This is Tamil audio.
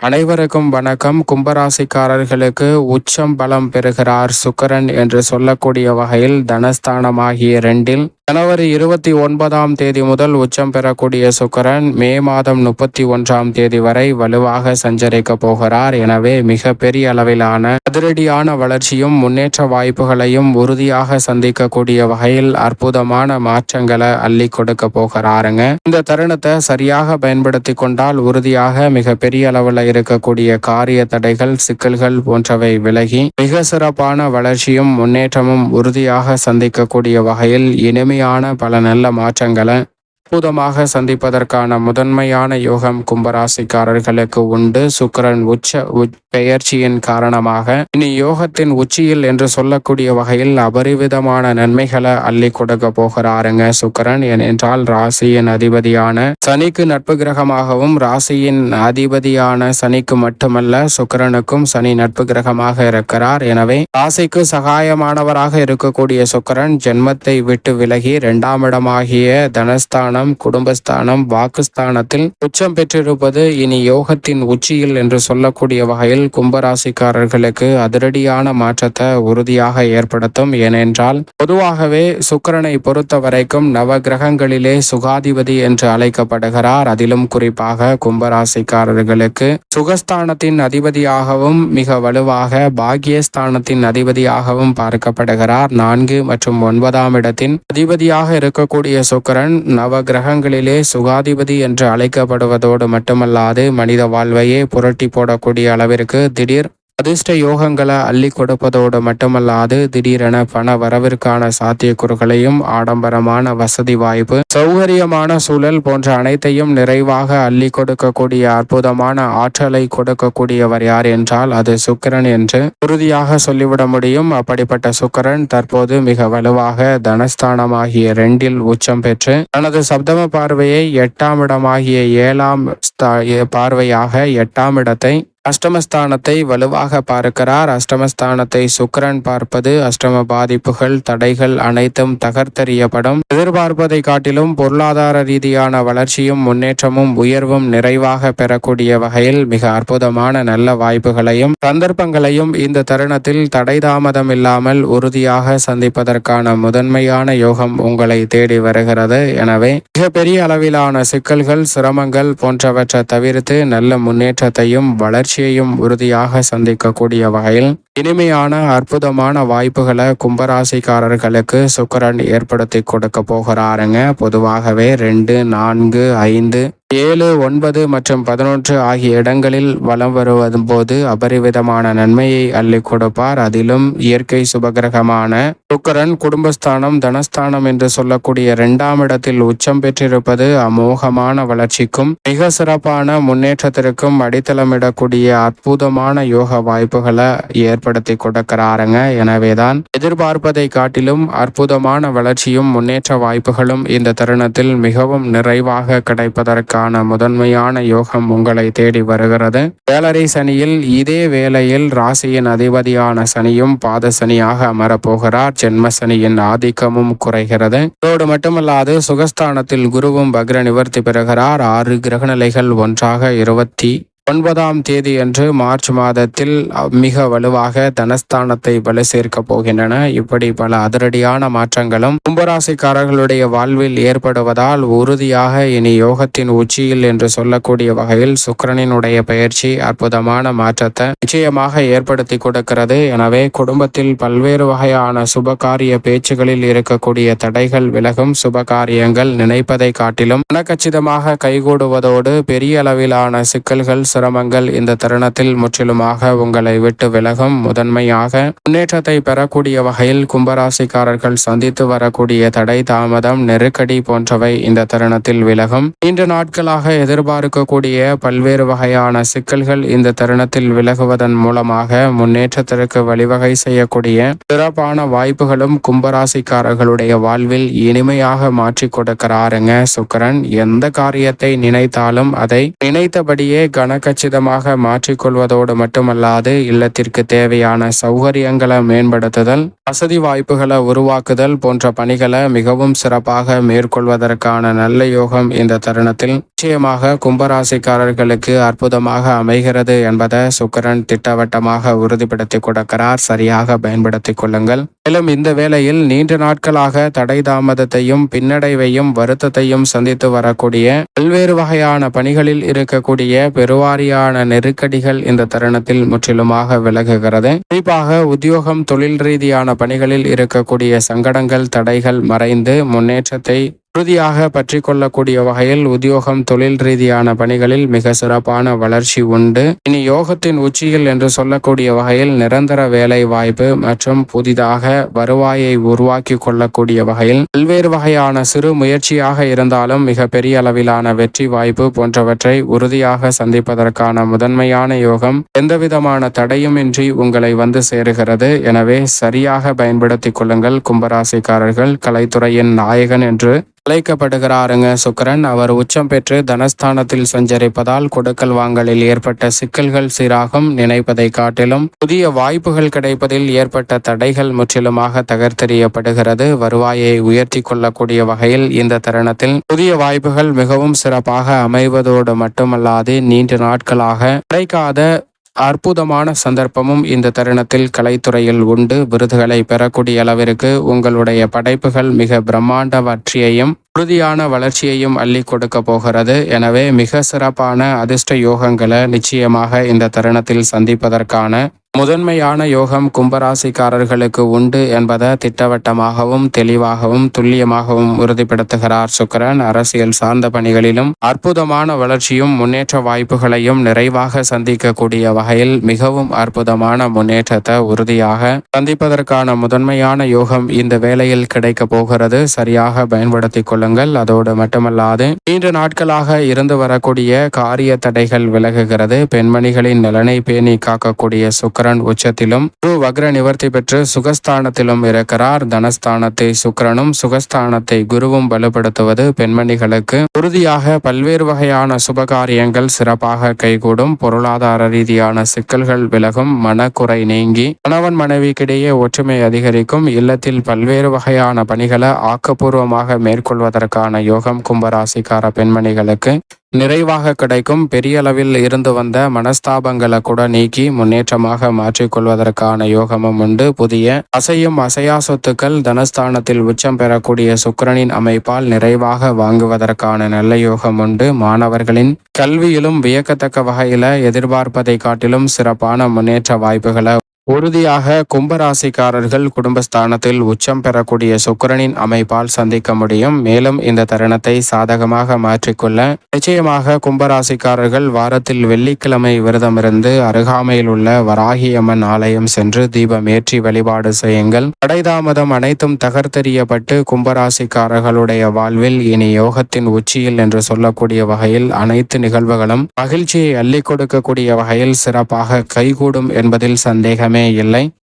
அனைவருக்கும் வணக்கம். கும்பராசிக்காரர்களுக்கு உச்சம் பலம் பெறுகிறார் சுக்கிரன் என்று சொல்லக்கூடிய வகையில் தனஸ்தானமாகிய 2 ஜனவரி 29 முதல் உச்சம் பெறக்கூடிய சுக்கிரன் மே மாதம் 31 வரை வலுவாக சஞ்சரிக்க போகிறார். எனவே மிக பெரிய அளவிலான அதிரடியான வளர்ச்சியும் முன்னேற்ற வாய்ப்புகளையும் உறுதியாக சந்திக்கக்கூடிய வகையில் அற்புதமான மாற்றங்களை அள்ளி கொடுக்க போகிறாருங்க. இந்த தருணத்தை சரியாக பயன்படுத்தி கொண்டால் உறுதியாக மிக பெரிய அளவில் இருக்கக்கூடிய காரிய தடைகள், சிக்கல்கள் போன்றவை விலகி மிக சிறப்பான வளர்ச்சியும் முன்னேற்றமும் உறுதியாக சந்திக்கக்கூடிய வகையில் இனிமையான பல நல்ல மாற்றங்களை அற்புதமாக சந்திப்பதற்கான முதன்மையான யோகம் கும்பராசிக்காரர்களுக்கு உண்டு. சுக்கிரன் பெயர்ச்சியின் காரணமாக இனி யோகத்தின் உச்சியில் என்று சொல்லக்கூடிய வகையில் அபரிவிதமான நன்மைகளை அள்ளி கொடுக்க போகிறாருங்க சுக்கிரன். ஏனென்றால் ராசியின் அதிபதியான சனிக்கு நட்பு கிரகமாகவும், ராசியின் அதிபதியான சனிக்கு மட்டுமல்ல சுக்கிரனுக்கும் சனி நட்பு கிரகமாக இருக்கிறார். எனவே ராசிக்கு சகாயமானவராக இருக்கக்கூடிய சுக்கிரன் ஜென்மத்தை விட்டு விலகி 2ஆம் இடமாகிய தனஸ்தானம், குடும்பஸ்தானம், வாக்குஸ்தானத்தில் உச்சம் பெற்றிருப்பது இனி யோகத்தின் உச்சியில் என்று சொல்லக்கூடிய வகையில் கும்பராசிக்காரர்களுக்கு அதிரடியான மாற்றத்தை உறுதியாக ஏற்படுத்தும். ஏனென்றால் பொதுவாகவே சுக்கிரனை பொறுத்த வரைக்கும் நவ கிரகங்களிலே சுகாதிபதி என்று அழைக்கப்படுகிறார். அதிலும் குறிப்பாக கும்பராசிக்காரர்களுக்கு சுகஸ்தானத்தின் அதிபதியாகவும் மிக வலுவாக பாக்கியஸ்தானத்தின் அதிபதியாகவும் பார்க்கப்படுகிறார். 4 மற்றும் 9ஆம் இடத்தின் அதிபதியாக இருக்கக்கூடிய சுக்கிரன் நவ கிரகங்களிலே சுகாதிபதி என்று அழைக்கப்படுவதோடு மட்டுமல்லாது மனித வாழ்வையே புரட்டி போடக்கூடிய அளவிற்கு திடீர் அதிர்ஷ்ட யோகங்களை அள்ளி கொடுப்பதோடு மட்டுமல்லாது திடீரென பண வரவிற்கான சாத்தியக்கூறுகளையும், ஆடம்பரமான வசதி வாய்ப்பு, சௌகரியமான சூழல் போன்ற அனைத்தையும் நிறைவாக அள்ளி கொடுக்கக்கூடிய அற்புதமான ஆற்றலை கொடுக்கக்கூடியவர் யார் என்றால் அது சுக்கிரன் என்று உறுதியாக சொல்லிவிட முடியும். அப்படிப்பட்ட சுக்கிரன் தற்போது மிக வலுவாக தனஸ்தானமாகிய 2 உச்சம் பெற்று தனது சப்தம பார்வையை 8ஆம் இடமாகிய 7ஆம் பார்வையாக 8ஆம் இடத்தை அஷ்டமஸ்தானத்தை வலுவாக பார்க்கிறார். அஷ்டமஸ்தானத்தை சுக்கிரன் பார்ப்பது அஷ்டம பாதிப்புகள், தடைகள் அனைத்தும் தகர்த்தெறியப்படும். எதிர்பார்ப்பதை காட்டிலும் பொருளாதார ரீதியான வளர்ச்சியும் முன்னேற்றமும் உயர்வும் நிறைவாக பெறக்கூடிய வகையில் மிக அற்புதமான நல்ல வாய்ப்புகளையும் சந்தர்ப்பங்களையும் இந்த தருணத்தில் தடை தாமதம் இல்லாமல் உறுதியாக சந்திப்பதற்கான முதன்மையான யோகம் உங்களை தேடி வருகிறது. எனவே மிகப்பெரிய அளவிலான சிக்கல்கள், சிரமங்கள் போன்றவற்றை தவிர்த்து நல்ல முன்னேற்றத்தையும் வளர்ச்சி உறுதியாக சந்திக்கக்கூடிய வகையில் இனிமையான அற்புதமான வாய்ப்புகளை கும்பராசிக்காரர்களுக்கு சுக்கிரன் ஏற்படுத்தி கொடுக்க போகிறாருங்க. பொதுவாகவே 2, 4, 5, 7, 9 மற்றும் 11 ஆகிய இடங்களில் வலம் வருவதும் போது அபரிவிதமான நன்மையை அள்ளி கொடுப்பார். அதிலும் இயற்கை சுபகிரகமான சுக்கிரன் குடும்பஸ்தானம், தனஸ்தானம் என்று சொல்லக்கூடிய 2ஆம் இடத்தில் உச்சம் பெற்றிருப்பது அமோகமான வளர்ச்சிக்கும் மிக சிறப்பான முன்னேற்றத்திற்கும் அடித்தளமிடக்கூடிய அற்புதமான யோக வாய்ப்புகளை ஏற்படுத்தி கொடுக்கிறாருங்க. எனவேதான் எதிர்பார்ப்பதை காட்டிலும் அற்புதமான வளர்ச்சியும் முன்னேற்ற வாய்ப்புகளும் இந்த தருணத்தில் மிகவும் நிறைவாக கிடைப்பதற்கான முதன்மையான யோகம் உங்களை தேடி வருகிறது. ஏழரை சனியில் இதே வேளையில் ராசியின் அதிபதியான சனியும் பாத சனியாக அமரப்போகிறார். ஜென்ம சனியின் ஆதிக்கமும் குறைகிறது. இதோடு மட்டுமல்லாது சுகஸ்தானத்தில் குருவும் வக்ர நிவர்த்தி பெறுகிறார். 6 கிரகநிலைகள் ஒன்றாக 29ஆம் தேதி அன்று மார்ச் மாதத்தில் மிக வலுவாக தனஸ்தானத்தை வலு சேர்க்க போகின்றன. இப்படி பல அதிரடியான மாற்றங்களும் கும்பராசிக்காரர்களுடைய வாழ்வில் ஏற்படுவதால் உறுதியாக இனி யோகத்தின் உச்சியில் என்று சொல்லக்கூடிய வகையில் சுக்கிரனினுடைய பயிற்சி அற்புதமான மாற்றத்தை நிச்சயமாக ஏற்படுத்தி கொடுக்கிறது. எனவே குடும்பத்தில் பல்வேறு வகையான சுபகாரிய பேச்சுகளில் இருக்கக்கூடிய தடைகள் விலகும். சுபகாரியங்கள் நினைப்பதை காட்டிலும் மனக்கச்சிதமாக கைகூடுவதோடு பெரிய அளவிலான சிக்கல்கள், சிரமங்கள் இந்த தருணத்தில் முற்றிலுமாக உங்களை விட்டு விலகும். முதன்மையாக முன்னேற்றத்தை பெறக்கூடிய வகையில் கும்பராசிக்காரர்கள் சந்தித்து வரக்கூடிய தடை, தாமதம், நெருக்கடி போன்றவை இந்த தருணத்தில் விலகும். நீண்ட நாட்களாக எதிர்பார்க்கக்கூடிய பல்வேறு வகையான சிக்கல்கள் இந்த தருணத்தில் விலகுவதன் மூலமாக முன்னேற்றத்திற்கு வழிவகை செய்யக்கூடிய சிறப்பான வாய்ப்புகளும் கும்பராசிக்காரர்களுடைய வாழ்வில் இனிமையாக மாற்றி கொடுக்கிறாருங்க சுக்கிரன். எந்த காரியத்தை நினைத்தாலும் அதை நினைத்தபடியே கச்சிதமாக மாற்றிக்கொள்வதோடு மட்டுமல்லாது இல்லத்திற்கு தேவையான சௌகரியங்களை மேம்படுத்துதல், வசதி வாய்ப்புகளை உருவாக்குதல் போன்ற பணிகளை மிகவும் சிறப்பாக மேற்கொள்வதற்கான நல்ல யோகம் இந்த தருணத்தில் நிச்சயமாக கும்பராசிக்காரர்களுக்கு அற்புதமாக அமைகிறது என்பதை சுக்கிரன் திட்டவட்டமாக உறுதிப்படுத்தி கொடுக்கிறார். சரியாக பயன்படுத்திக் கொள்ளுங்கள். மேலும் இந்த வேளையில் நீண்ட நாட்களாக தடை தாமதத்தையும் பின்னடைவையும் வருத்தத்தையும் சந்தித்து வரக்கூடிய பல்வேறு வகையான பணிகளில் இருக்கக்கூடிய பெருவாரியான நெருக்கடிகள் இந்த தருணத்தில் முற்றிலுமாக விலகுகிறது. குறிப்பாக உத்தியோகம், தொழில் ரீதியான பணிகளில் இருக்கக்கூடிய சங்கடங்கள், தடைகள் மறைந்து முன்னேற்றத்தை உறுதியாக பற்றி கொள்ளக்கூடிய வகையில் உத்தியோகம், தொழில் ரீதியான பணிகளில் மிக சிறப்பான வளர்ச்சி உண்டு. இனி யோகத்தின் உச்சியில் என்று சொல்லக்கூடிய வகையில் நிரந்தர வேலை வாய்ப்பு மற்றும் புதிதாக வருவாயை உருவாக்கி கொள்ளக்கூடிய வகையில் பல்வேறு வகையான சிறு முயற்சியாக இருந்தாலும் மிக பெரிய அளவிலான வெற்றி வாய்ப்பு போன்றவற்றை உறுதியாக சந்திப்பதற்கான முதன்மையான யோகம் எந்தவிதமான தடையுமின்றி உங்களை வந்து சேருகிறது. எனவே சரியாக பயன்படுத்திக் கொள்ளுங்கள். கும்பராசிக்காரர்கள் கலைத்துறையின் நாயகன் என்று அழைக்கப்படுகிறாருங்க சுக்கிரன். அவர் உச்சம் பெற்று தனஸ்தானத்தில் சஞ்சரிப்பதால் கொடுக்கல் வாங்கலில் ஏற்பட்ட சிக்கல்கள் சீராகும். நினைப்பதை காட்டிலும் புதிய வாய்ப்புகள் கிடைப்பதில் ஏற்பட்ட தடைகள் முற்றிலுமாக தகர்த்தெறியப்படுகிறது. வருவாயை உயர்த்தி கொள்ளக்கூடிய வகையில் இந்த தருணத்தில் புதிய வாய்ப்புகள் மிகவும் சிறப்பாக அமைவதோடு மட்டுமல்லாது நீண்ட நாட்களாக கிடைக்காத அற்புதமான சந்தர்ப்பமும் இந்த தருணத்தில் கலைத்துறையில் உண்டு. விருதுகளை பெறக்கூடிய அளவிற்கு உங்களுடைய படைப்புகள் மிக பிரம்மாண்ட வெற்றியையும் உறுதியான வளர்ச்சியையும் அள்ளி கொடுக்க போகிறது. எனவே மிக சிறப்பான அதிர்ஷ்ட யோகங்களை நிச்சயமாக இந்த தருணத்தில் சந்திப்பதற்கான முதன்மையான யோகம் கும்பராசிக்காரர்களுக்கு உண்டு என்பதை திட்டவட்டமாகவும் தெளிவாகவும் துல்லியமாகவும் உறுதிப்படுத்துகிறார் சுக்கிரன். அரசியல் சார்ந்த பணிகளிலும் அற்புதமான வளர்ச்சியும் முன்னேற்ற வாய்ப்புகளையும் நிறைவாக சந்திக்கக்கூடிய வகையில் மிகவும் அற்புதமான முன்னேற்றத்தை உறுதியாக சந்திப்பதற்கான முதன்மையான யோகம் இந்த வேளையில் கிடைக்க போகிறது. சரியாக பயன்படுத்திக் கொள்ளுங்கள். அதோடு மட்டுமல்லாது நீண்ட நாட்களாக இருந்து வரக்கூடிய காரிய தடைகள் விலகுகிறது. பெண்மணிகளின் நலனை பேணி காக்கக்கூடிய சுக்கிரன் உச்சத்திலும் வக்ர நிவர்த்தி பெற்று சுகஸ்தானத்திலும் இருக்கிறார். தனஸ்தானத்தை சுக்கிரனும் சுகஸ்தானத்தை குருவும் வலுப்படுத்துவது பெண்மணிகளுக்கு உறுதியாக பல்வேறு வகையான சுபகாரியங்கள் சிறப்பாக கைகூடும். பொருளாதார ரீதியான சிக்கல்கள் விலகும். மனக்குறை நீங்கி கணவன் மனைவிக்கிடையே ஒற்றுமை அதிகரிக்கும். இல்லத்தில் பல்வேறு வகையான பணிகளை ஆக்கப்பூர்வமாக மேற்கொள்வதற்கான யோகம் கும்பராசிக்கார பெண்மணிகளுக்கு நிறைவாக கிடைக்கும். பெரிய அளவில் இருந்து வந்த மனஸ்தாபங்களை கூட நீக்கி முன்னேற்றமாக மாற்றிக்கொள்வதற்கான யோகமும் உண்டு. புதிய அசையும் அசையா சொத்துக்கள் தனஸ்தானத்தில் உச்சம் பெறக்கூடிய சுக்கிரனின் அமைப்பால் நிறைவாக வாங்குவதற்கான நல்ல யோகம் உண்டு. மாணவர்களின் கல்வியிலும் வியக்கத்தக்க வகையில எதிர்பார்ப்பதை காட்டிலும் சிறப்பான முன்னேற்ற வாய்ப்புகளை உறுதியாக கும்பராசிக்காரர்கள் குடும்பஸ்தானத்தில் உச்சம் பெறக்கூடிய சுக்கிரனின் அமைப்பால் சந்திக்க முடியும். மேலும் இந்த தருணத்தை சாதகமாக மாற்றிக்கொள்ள நிச்சயமாக கும்பராசிக்காரர்கள் வாரத்தில் வெள்ளிக்கிழமை விரதமிருந்து அருகாமையில் உள்ள வராகியம்மன் ஆலயம் சென்று தீபம் ஏற்றி வழிபாடு செய்யுங்கள். தடைதாமதம் அனைத்தும் தகர்த்தெறியப்பட்டு கும்பராசிக்காரர்களுடைய வாழ்வில் இனி யோகத்தின் உச்சியில் என்று சொல்லக்கூடிய வகையில் அனைத்து நிகழ்வுகளும் மகிழ்ச்சியை அள்ளி கொடுக்கக்கூடிய வகையில் சிறப்பாக கைகூடும் என்பதில் சந்தேகம் இல்லை.